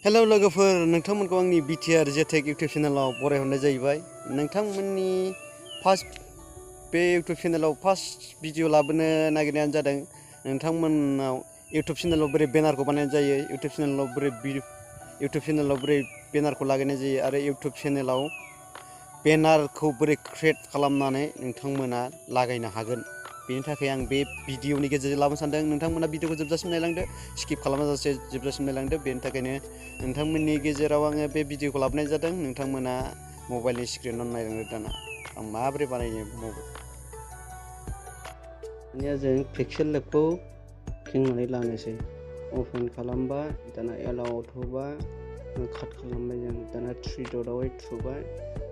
Hello लोगोफोर नोंथांमोनखौ आंनि BTR जेटेक YouTube चेनेलाव बरायहरनाय जाहैबाय। नोंथांमोननि बे इउटिउब चेनेलाव फार्स्ट भिडिअ लाबोनो नागिरनायानो जादों नोंथांमोनाव इउटिउब चेनेलाव बोरै बेनारखौ बानायनाय जायो, इउटिउब चेनेलाव बोरै बेनारखौ लागायनाय जायो आरो इउटिउब चेनेलाव बेनारखौ बोरै क्रिएट खालामनानै नोंथांमोना लागायनो हागोन। बेनि थाखाय आं बे भिडिअनि गेजेरजों लाबोनो सानदों। नोंथांमोना भिडिअखौ जोबजासिम नायलांदो, स्किप खालामाजासे जोबजासिम नायलांदो। बेनि थाखायनो नोंथांमोननि गेजेराव आङो बे भिडिअखौ लाबोनाय जादों। नोंथांमोना मबाइलनि स्क्रिनाव नायलांदो। दाना आं माबोरै बानायो दानिया जों पिक्सेल लेबखौ खेंनानै लानोसै। अपेन खालामबाय, दाना एलाउ थुबाय, काट खालामबाय जों, दाना 3 डटआवहाय थुबाय,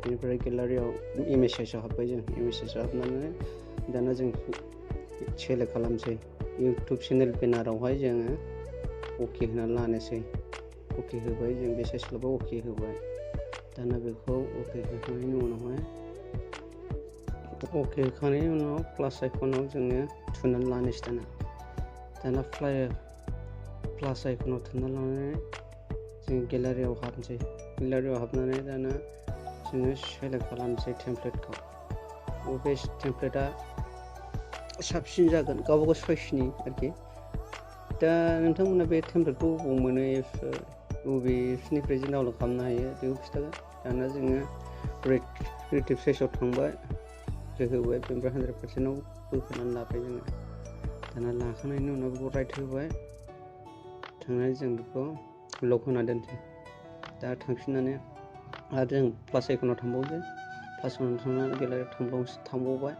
बेनिफ्राय गेलारियाव इमेजेसआव हाबबाय जों, इमेजेसआव हाबनानै दाना जों सेलेक्ट खालामसै। इउटिउब चेनेल बेनारावहाय जोङो अके होनानै लानोसै। अके होबाय जों, बे साइजखौबो अके होबाय। दाना बेखौ अके होखांनायनि उनावहाय अके होखांनायनि उनाव प्लास आइकनाव जोङो थुनानै लानोसै। दाना प्लास आइकनाव थुनानै लानानै जों गेलारियाव हाबनोसै। गेलारियाव हाबनानै दाना जोङो सेलेक्ट खालामनोसै टेमप्लेटखौ। बबे टेमप्लेटआ साबसिन जागोन गावबागाव चइसनि आरोखि। दा नोंथांमोना बे टेमप्लेटखौ बबाव मोनो, बबे एप्सनिफ्राय जों डाउनलड खालामनो हायो बेखौ खिन्थागोन। दाना जोङो क्रिएटिभ साइजआव थांबाय, होबाय, बेनिफ्राय 100%आव बोखोनानै लाबाय जोङो। दाना लाखांनायनि उनाव बेखौ राइट होबाय, थांनानै जों बेखौ लक होना दोनसै। दा थांफिननानै आरो जों प्लास आइकनाव थांबावसै, प्लास आइकनाव थांनानै गेलारियाव थांबावबाय,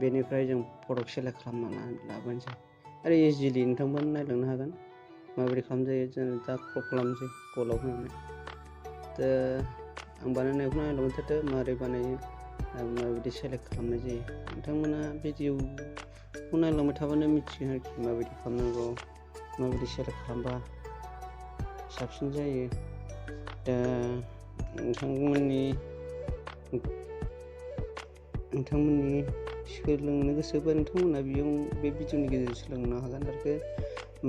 बेनिफ्राय जों फट'खौ सेलेक्ट खालामना लाबोनोसै। आरो इजिलि नोंथांमोन नायलांनो हागोन माबोरै खालामजायो। जों दा क्रप खालामनोसै गलाव होनानै। दा आं बानायनायखौ नायलांबाय थादो माबोरै बानायो, माबायदि सेलेक्ट खालामनाय जायो। नोंथांमोना भिडिअखौ नायलांबाय थाबानो मिथिगोन आरोखि माबायदि खालामनांगौ, माबायदि सेलेक्ट खालामबा साबसिन जायो। दा नोंथांमोननि सोलोंनो गोसोबा नोंथांमोना बे भिडिअनि गेजेरजों सोलोंनो हागोन आरो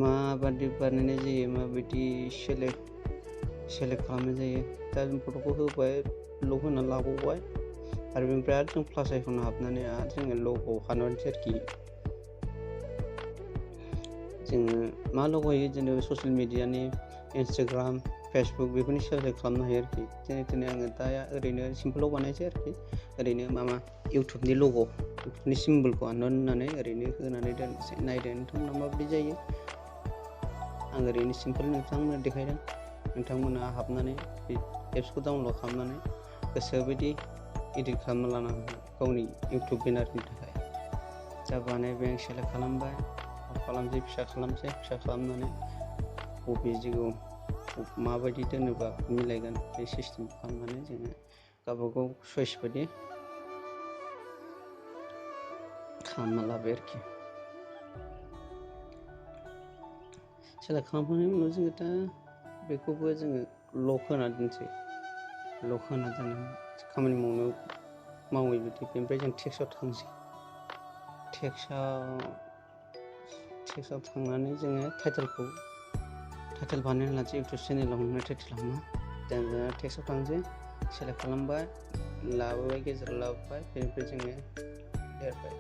माबायदि बानायनाय जायो, माबायदि सेलेक्ट खालामनाय जायो। दा जों फट'खौ होबाय, लक होना लाबावबाय, आरो बेनिफ्राय आरो जों प्लास आइकनाव हाबनानै आरो जोङो लगआव हाबनोसै आरोखि। जोङो मा लग होयो, जेनेबा ससियेल मिडियानि इन्सटाग्राम, फेसबुक बेफोरनि सेलेक्ट खालामनो हायो आरोखि। दिनै आङो दा ओरैनो सिम्पोलाव बानायसै आरोखि। ओरैनो इउटिउबनि लग', इउटिउबनि सिम्बलखौ होननानै ओरैनो होनानै दोनसै। नायदो नोंथांमोना माबायदि जायो। आं ओरैनो सिम्पोल नोंथांमोननो देखायदों। नोंथांमोना हाबनानै बे एप्सखौ डाउनलड खालामनानै गोसोबायदि एडिट खालामना लानो हागोन गावनि इउटिउब बेनारनि थाखाय। दा बानायबाय, आं सेलेक्ट खालामबाय, फिसा खालामनानै बबे जायगायाव माबायदि दोनोबा मिलायगोन बे सिस्टेम खालामनानै जोङो गावबागाव चइस बायदि खालामना लाबाय आरोखि। सेलेक्ट खालामखांनायनि उनाव जोङो दा बेखौबो जोङो लक होना दोनसै। लक होना दोननानै खामानि मावै बायदि। बेनिफ्राय जों टेक्स्टआव थांसै। टेक्स्टआव थांनानै जोङो टाइटेल बानायना लानोसै। इउटिउब चेनेलाव मोननाय टाइटेलाव दाना टेक्स्टआव थांसै, सेलेक्ट खालामबाय, लाबोबाय, गेजेराव लाबोबाय, बेनिफ्राय जोङो लिरबाय।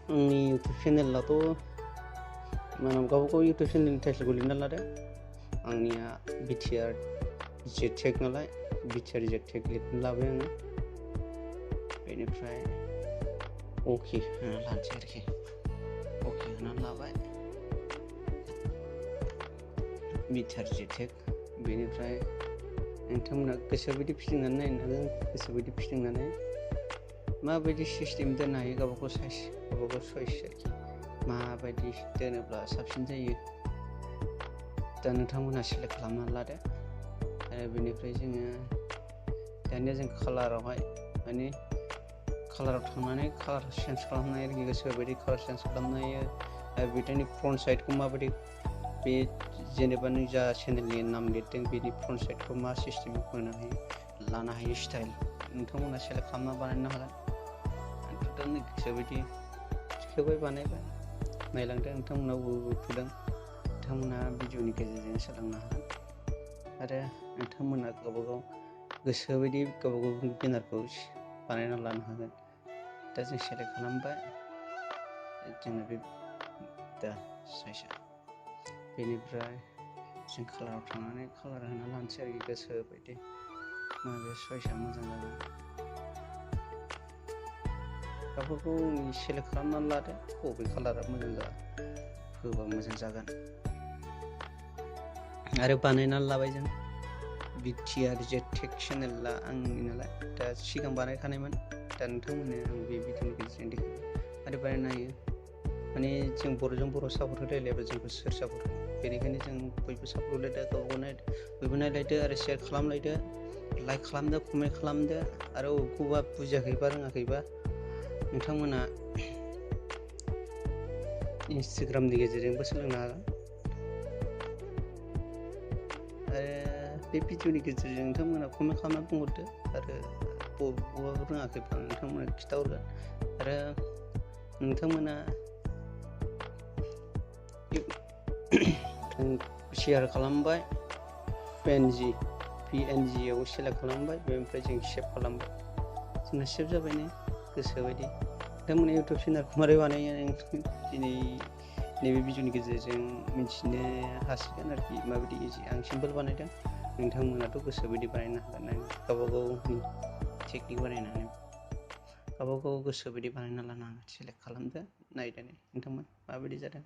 आंनि इउटिउब चेनेलाथ' गावबागाव इउटिउब चेनेलनि टाइटेलखौ लिरना लादो। आंनिया बिटिआर जेटेक नालाय, बिटिआर जेटेक लिरना लाबाय आङो। बेनिफ्राय अके होना लानोसै आरोखि। अके होनानै लाबाय, बिटिआर जेटेक। बेनिफ्राय नोंथांमोना गोसोबायदि फिदिंनानै नायनो हागोन। गोसोबायदि फिदिंनानै माबायदि सिस्टेम दोननो हायो, गावबागाव साइज, गावबागाव चइस आरोखि। माबायदि दोनोब्ला साबसिन जायो, दा नोंथांमोनहा सेलेक्ट खालामनानै लादो। आरो बेनिफ्राय दानिया जों कालाराव थांनानै कालार चेन्ज खालामनो हायो आरोखि। गोसोबायदि कालार चेन्ज खालामनो हायो। आरो बिदिनो फ्रन्ट साइडखौ माबायदि, बे जेनेबा नों जा चेनेलनि नाम लिरदों बेनि फ्रन्ट साइडखौ मा सिस्टेम होनो हायो, लानो हायो स्टाइल, नोंथांमोना सेलेक्ट खालामना बानायनो हागोन। आंथ' दा गोसोबायदि थिखोबाय, बानायबाय, नायलांदों नोंथांमोना बबे थुदों। नोंथांमोना भिडिअनि गेजेरजों सोलोंनो हागोन। आरो नोंथांमोना गावबागाव गोसो बायदि गावबागाव बेनारखौ बानायना लानो हागोन। दा जों सेलेक्ट खालामबाय, जोङो बे दा साइजआ, बेनिफ्राय जों कालाराव थांनानै कालार होना लानोसै आरोखि गोसो बायदि माबे साइजआ मोजां जागोन। गावबागाव सेलेक्ट खालामनानै लादो बबे कालारा मोजां होबा मोजां जागोन। आरो बानायनानै लाबाय जों BTRZ टेक चेनेला आंनि नालाय, दा सिगां बानायखानायमोन, दा नोंथांमोननो आं बे भिडिअनि गेजेरजों देखायबाय। आरो बानायनो हायो, माने जों बर'जों बर' सापर्ट होलायलायबा जोंखौ सोर सापर्ट होयो? बेनिखायनो जों बयबो सापर्ट होलायदो, गावबागाव नायदो, बयबो नायलायदो आरो शेयार खालामलायदो, लाइक खालामदो, कमेन्ट खालामदो। आरो बबेखौबा बुजियाखैबा रोङाखैबा नोंथांमोना इन्सटाग्रामनि गेजेरजोंबो सोलोंनो हागोन। आरो बे भिडिअनि गेजेरजों नोंथांमोना कमेन्ट खालामना बुंहरदो, आरो बबेखौबा रोङाखैबा नोंथांमोना खिन्थाहरगोन। आरो नोंथांमोना शेयार खालामबाय, PNG आव सेलेक्ट खालामबाय, बेनिफ्राय जों सेभ खालामबाय, जोंना सेभ जाबाय ने गोसो बायदि। नोंथांमोना इउटुब चेनेलखौ माबोरै बानायो दिनै नैबे भिडिअनि गेजेरजों मिथिनो हासिगोन आरोखि, माबायदि इजि। आं सिम्पोल बानायदों, नोंथांमोनाथ' गोसो बायदि बानायनो हागोन। गावबागावनि टेकनिक बानायनानै गावबागाव गोसो बायदि बानायना लानो हागोन। सेलेक्ट खालामदो, नायदो नोंथांमोन माबायदि जादों।